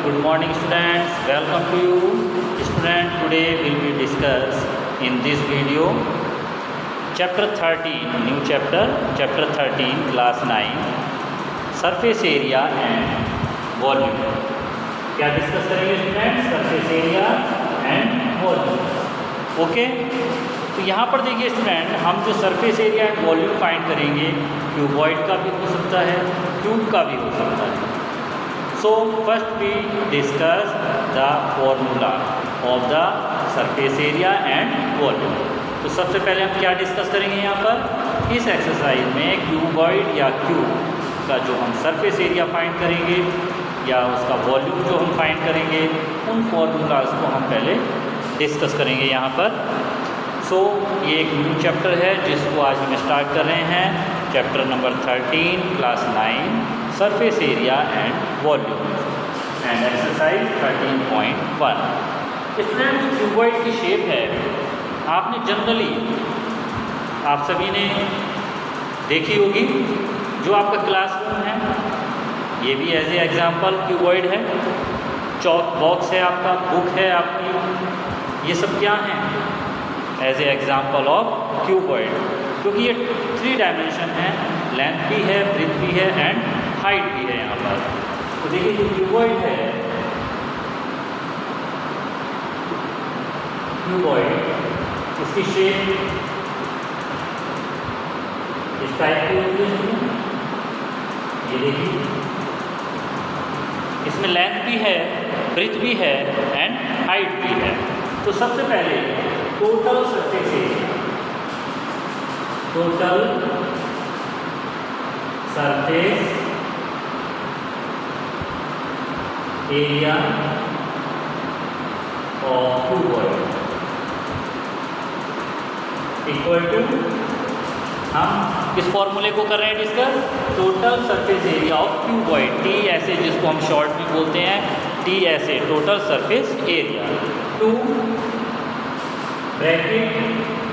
good morning students. Welcome to you. Student, today will be discuss in this video chapter 13, new chapter 13, class 9, surface area and volume. क्या discuss करेंगे student? Surface area and volume. Okay, तो यहाँ पर देखिए student, हम जो surface area and volume find करेंगे, cuboid का भी हो सकता है, क्यूब का भी हो सकता है. So first we discuss the formula of the surface area and volume. तो सबसे पहले हम क्या डिस्कस करेंगे यहाँ पर? इस एक्सरसाइज में क्यूबॉइड या क्यूब का जो हम सरफेस एरिया फाइंड करेंगे या उसका वॉल्यूम जो हम फाइंड करेंगे, उन फॉर्मूलाज को हम पहले डिस्कस करेंगे यहाँ पर. सो ये एक न्यू चैप्टर है जिसको आज हम स्टार्ट कर रहे हैं. Chapter number 13, class 9, surface area and volume and exercise 13.1. Student, जो क्यूबॉइड की शेप है, आपने जनरली आप सभी ने देखी होगी. जो आपका क्लासरूम है, ये भी एज ए एग्जाम्पल क्यूबॉइड है. चॉक बॉक्स है आपका, बुक है आपकी, ये सब क्या हैं? As a example of cuboid. क्योंकि ये 3 डायमेंशन है, लेंथ भी है, ब्रेथ भी है एंड हाइट भी है यहाँ पर. तो देखिए जो क्यूबॉइड है, क्यूबॉइड इसकी शेप इस टाइप की होती है. ये देखिए, इसमें लेंथ भी है, ब्रेथ भी है एंड हाइट भी है. तो सबसे पहले total surface area, total surface area of cuboid equal to, हम इस फॉर्मूले को कर रहे हैं discuss, total surface area of cuboid, T S जिसको हम शॉर्ट में बोलते हैं, T S total surface area, two bracket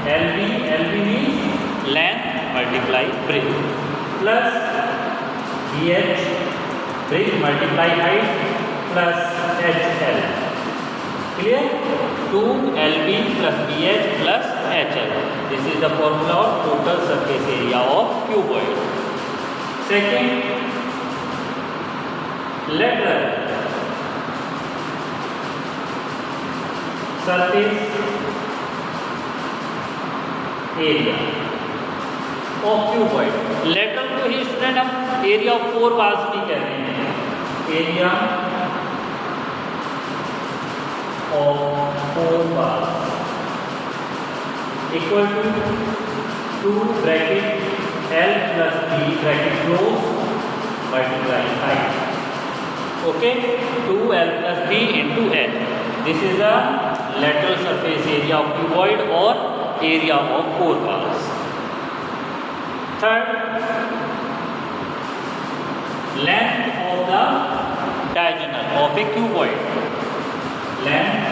L B means length multiply breadth plus B H breadth multiply height plus H L. Clear? 2LB plus BH plus HL. This is the formula of total surface area of cuboid. Second, lateral surface area of cuboid. Lateral को ही student हम area of 4 walls भी कहते हैं. Area of 4 walls equal to 2 bracket L plus B bracket close multiply height. Okay, 2L plus B into L. This is the lateral surface area of cuboid or area of 4 walls. Third, length of the diagonal of a cuboid. Length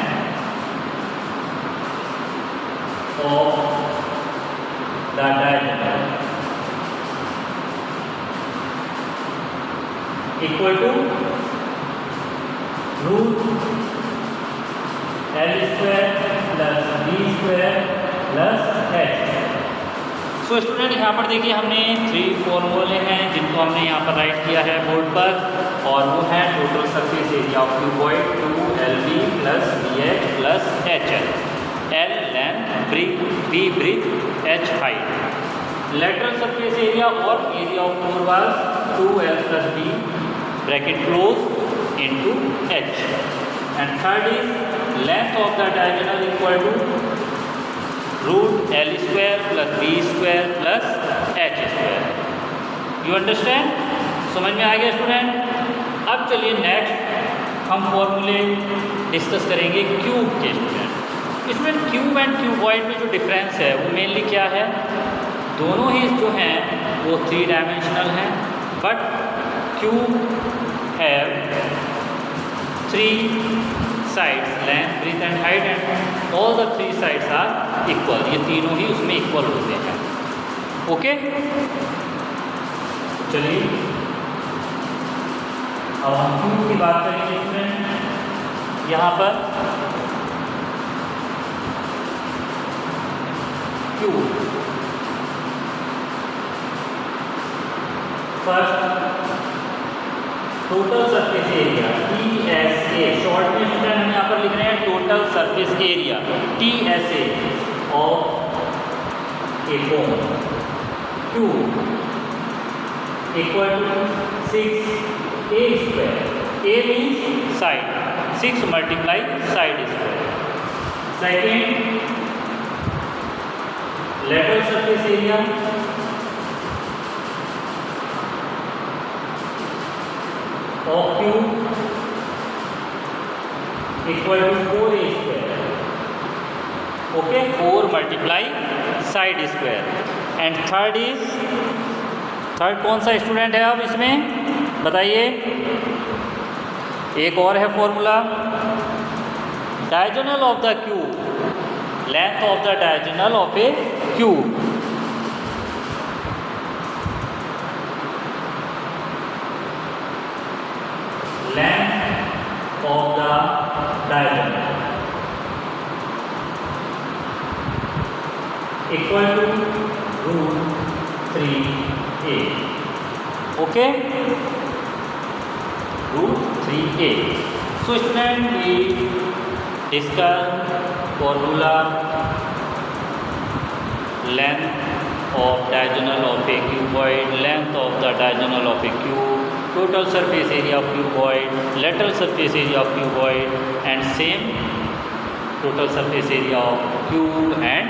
of the diagonal equal to root L square plus B square plus H. So student, यहाँ पर देखिए हमने 3 फॉर्मूले हैं जिनको हमने यहाँ पर राइट किया है बोर्ड पर, और वो है total surface area of cuboid 2LB plus BH plus HL. L length, B breadth, H height. Lateral surface area और area of 4 walls 2L plus B bracket close into H. And third is length of the diagonal equal to root L square plus B square plus H square. You understand? समझ में आ गया student? अब चलिए next हम फॉर्मूले discuss करेंगे cube के. Student, इसमें क्यूब एंड क्यूबॉइड में जो डिफरेंस है वो मेनली क्या है? दोनों ही जो हैं वो 3 डायमेंशनल हैं, but cube have 3 sides, length, breadth and height, and all the 3 sides are equal. ये तीनों ही उसमें इक्वल होते हैं. ओके, चलिए अब हम क्यूब की बात करेंगे. इसमें यहाँ पर Q first total surface area TSA, short में स्टूडेंट हम यहाँ पर लिख रहे हैं total surface area TSA of a cone Q equal to 6A square, A means side, 6 multiply side square. Second lateral surface area of Q equal to 4A square, okay, 4 multiply side square। And third कौन सा student है अब इसमें बताइए? एक और है formula, diagonal of the cube, length of the diagonal of A cube, length of the diagonal equal to root 3a, okay, root 3a। So student, we discuss formula length of diagonal of a cuboid, length of the diagonal of a cube, total surface area of cuboid, lateral surface area of cuboid, and same total surface area of cube and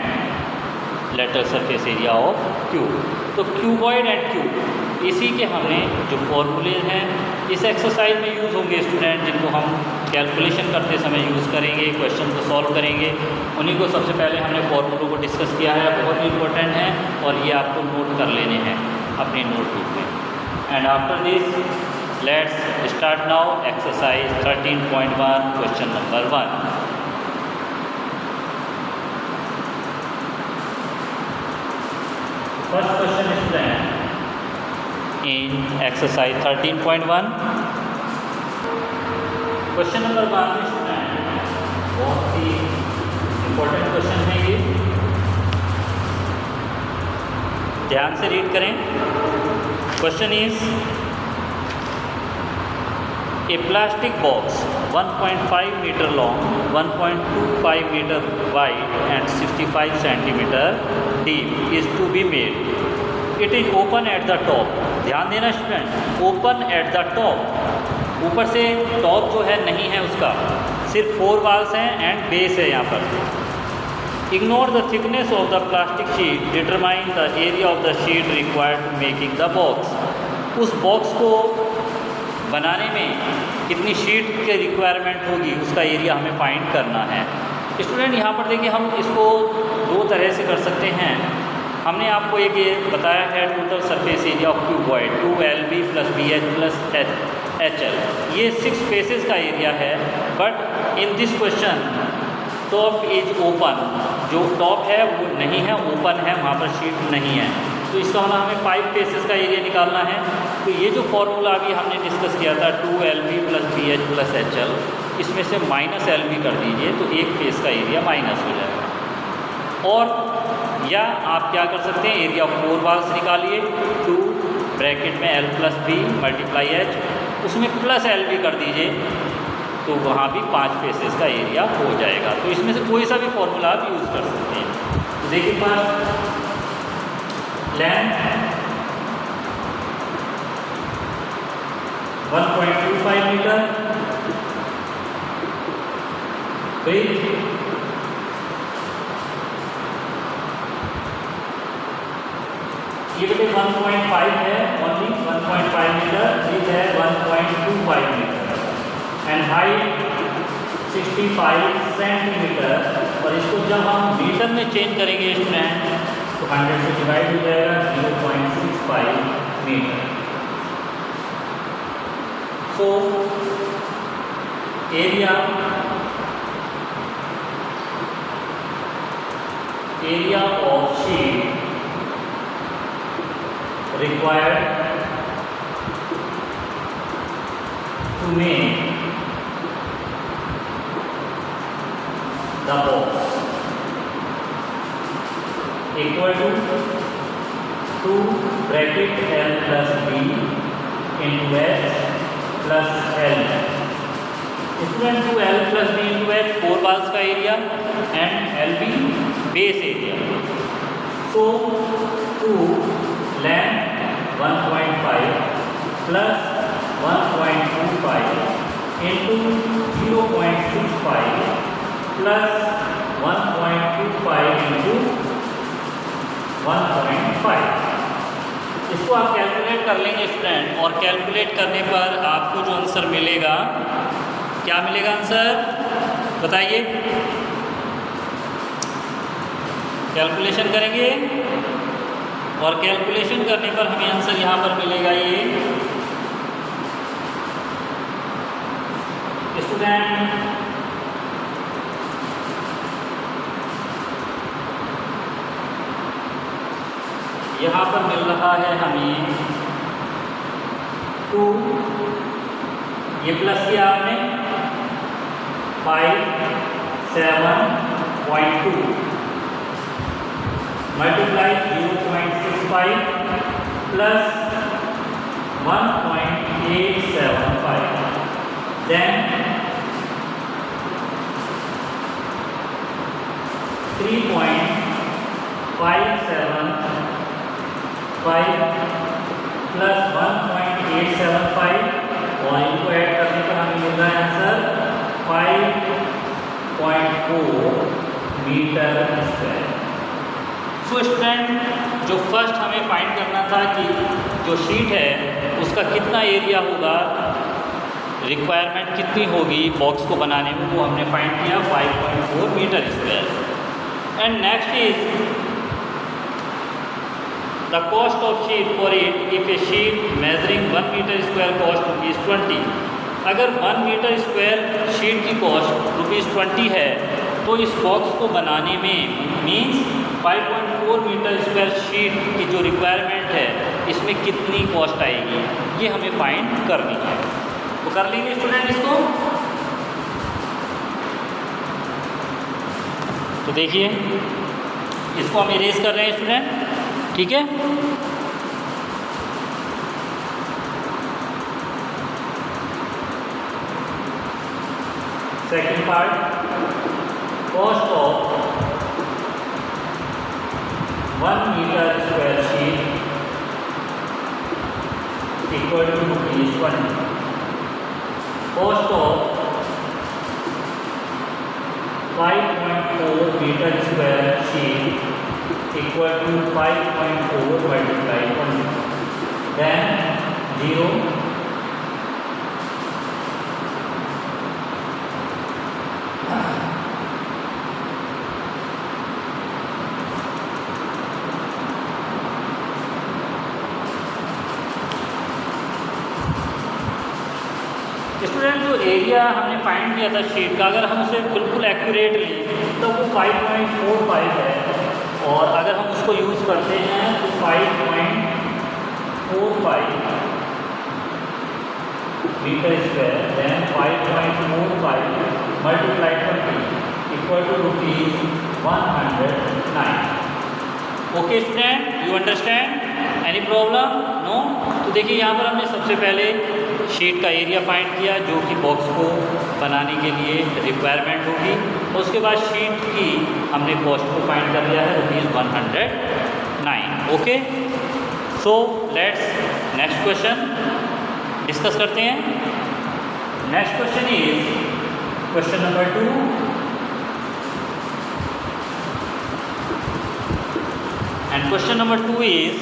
lateral surface area of cube। तो cuboid and cube इसी के हमने जो फॉर्मूले हैं इस exercise में use होंगे स्टूडेंट, जिनको हम कैलकुलेशन करते समय यूज़ करेंगे, क्वेश्चन को सॉल्व करेंगे। उन्हीं को सबसे पहले हमने फॉर्मूलों को डिस्कस किया है, बहुत ही इंपॉर्टेंट है और ये आपको नोट कर लेने हैं अपनी नोटबुक में। And after this let's start now exercise 13.1 question number 1। First question student in exercise 13.1, question number 1 student बहुत ही इंपॉर्टेंट क्वेश्चन है ये, ध्यान से रीड करें। Question is a plastic box 1.5 metre long, 1.25 metre wide and 65 centimetre deep is to be made. It is open at the top, ध्यान देना student, open at the top, ऊपर से टॉप जो है नहीं है उसका, सिर्फ 4 वॉल्स हैं एंड बेस है यहाँ पर। Ignore the thickness of the plastic sheet, determine the area of the sheet required to making the box. उस बॉक्स को बनाने में कितनी शीट के रिक्वायरमेंट होगी उसका एरिया हमें फाइंड करना है। स्टूडेंट यहाँ पर देखिए हम इसको 2 तरह से कर सकते हैं। हमने आपको एक ये बताया है total surface area of cuboid 2LB + BH + HL, ये 6 फेसेस का एरिया है। But in this question top is open, जो टॉप है वो नहीं है, ओपन है, वहाँ पर शीट नहीं है, तो इसका मतलब हमें 5 फेसेस का एरिया निकालना है। तो ये जो फॉर्मूला अभी हमने डिस्कस किया था 2LB + BH + HL, इसमें से -LB कर दीजिए तो एक फेस का एरिया माइनस हो जाएगा। और या आप क्या कर सकते हैं, एरिया ऑफ 4 वॉल्स निकालिए, 2 ब्रैकेट में L + B × H, उसमें +LB कर दीजिए तो वहाँ भी 5 फेसेस का एरिया हो जाएगा। तो इसमें से कोई सा भी फॉर्मूला आप यूज़ कर सकते हैं। तो देखिए फर्स्ट लेंथ 1.25 मीटर, ब्रेथ ये बेटे 1.5 है, ओनली 1.5 मीटर, ब्रेथ है 1.25 मीटर एंड हाइट 65 सेंटीमीटर। और इसको जब हम मीटर में चेंज करेंगे स्टूडेंट तो 100 से डिवाइड हो जाएगा, 0.65 metre. So area of sheet required to make equal to 2 bracket L plus B into H plus L। Student 2L plus B into H 4 walls का एरिया and LB base area. So 2 length 1.5 plus 1.25 into 0.65 plus 1.25 into 1.5। इसको आप calculate कर लेंगे student, और calculate करने पर आपको जो आंसर मिलेगा, क्या मिलेगा आंसर बताइए। कैलकुलेशन करेंगे और कैलकुलेशन करने पर हमें आंसर यहाँ पर मिलेगा ये स्टूडेंट यहाँ पर मिल रहा है हमें 2, ये प्लस किया आपने 7.2 मल्टीप्लाई 0.65 प्लस 1.875 देन 3.575 प्लस 1.875 और इनको ऐड करने पर हमें मिल रहा है answer 5.4 metre square. So student, जो फर्स्ट हमें फाइंड करना था कि जो शीट है उसका कितना एरिया होगा, रिक्वायरमेंट कितनी होगी बॉक्स को बनाने में, वो हमने फाइंड किया 5.4 metre square. And next is the cost of sheet for it if a sheet measuring 1 metre square cost ₹20। अगर 1 मीटर स्क्वायर शीट की कॉस्ट ₹20 है तो इस बॉक्स को बनाने में मीन्स 5.4 मीटर स्क्वायर शीट की जो रिक्वायरमेंट है इसमें कितनी कॉस्ट आएगी, ये हमें फाइंड करनी है। तो कर लेंगे स्टूडेंट इसको। तो देखिए इसको हम इरेज कर रहे हैं स्टूडेंट, ठीक है। Second part, cost of 1 metre square sheet equal to ₹20। Cost of 5.4 metre square sheet equal to 5.4 multiply 20 then 0 student, जो एरिया हमने फाइंड किया था शीट का, अगर हम उसे बिल्कुल एक्यूरेट लें तो वो 5.45 है, और अगर हम उसको यूज़ करते हैं तो 5.45 metre square then 5.45 multiply 20 equal to ₹109। Okay student, you understand? Any problem? No? तो देखिए यहाँ पर हमने सबसे पहले शीट का एरिया फाइंड किया जो कि बॉक्स को बनाने के लिए रिक्वायरमेंट होगी, और उसके बाद शीट की हमने कॉस्ट को फाइंड कर लिया है ₹109। Okay, so let's next question discuss करते हैं। Next question is question number 2। And question number 2 is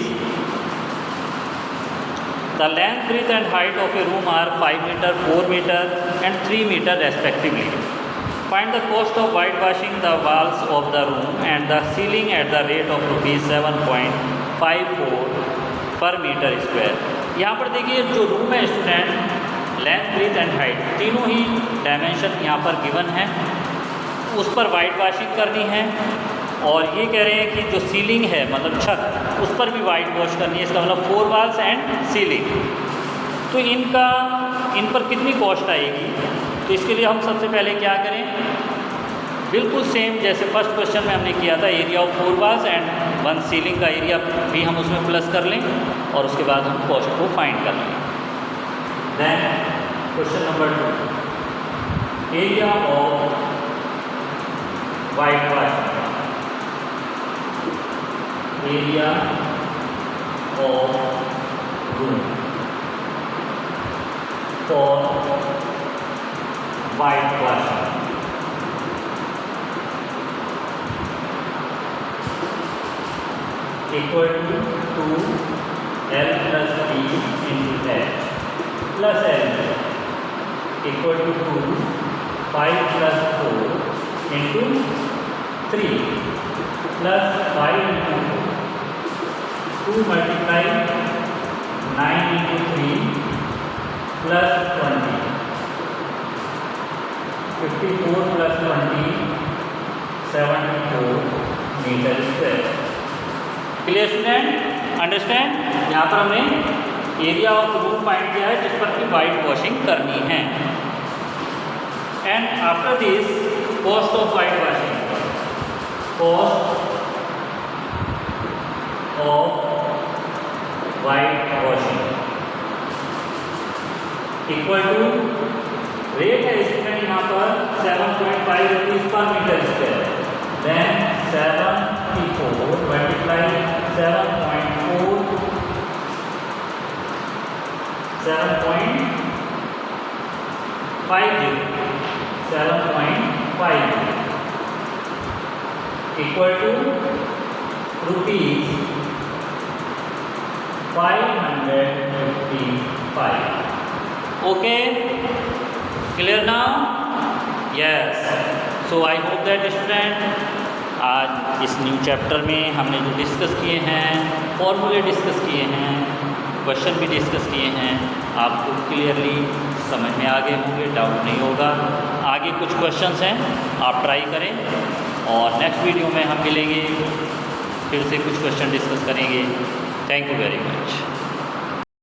the length, breadth and height of a room are 5 meter, 4 meter and 3 meter respectively. Find the cost of whitewashing the walls of the room and the ceiling at the rate of ₹7.54 per meter square. यहाँ पर देखिए जो room है student, length, breadth and height तीनों ही dimension यहाँ पर given है, उस पर वाइट वॉशिंग करनी है। और ये कह रहे हैं कि जो सीलिंग है मतलब छत, उस पर भी वाइट वॉश करनी है, इसका मतलब 4 वॉल्स एंड सीलिंग। तो इन पर कितनी कॉस्ट आएगी? तो इसके लिए हम सबसे पहले क्या करें, बिल्कुल सेम जैसे फर्स्ट क्वेश्चन में हमने किया था, area of 4 bars and 1 ceiling का एरिया भी हम उसमें प्लस कर लें और उसके बाद हम कॉस्ट को फाइंड कर लें। Then question number 2, area of white wash, area of room for white wash equal to 2L plus B into H plus L equal to 2 5 plus 4 into 3 plus 5 into 4 2 multiply 9 into 3 plus 20 54 plus 20 74 meter square। Clear student, understand. यहाँ पर हमने area of room find किया है जिस पर की white washing करनी है। And after this cost of white washing, cost of white washing equal to rate है स्टूडेंट यहाँ पर 7.5 rupees per metre square. Then 74 multiply 7.4 equal to rupees 555। Okay, clear now? Yes. So I hope that student आज इस new chapter में हमने जो discuss किए हैं, फॉर्मूले डिस्कस किए हैं, क्वेश्चन भी डिस्कस किए हैं, आपको क्लियरली समझ में आ गए होंगे, डाउट नहीं होगा। आगे कुछ क्वेश्चंस हैं, आप ट्राई करें और नेक्स्ट वीडियो में हम मिलेंगे, फिर से कुछ क्वेश्चन डिस्कस करेंगे। Thank you very much.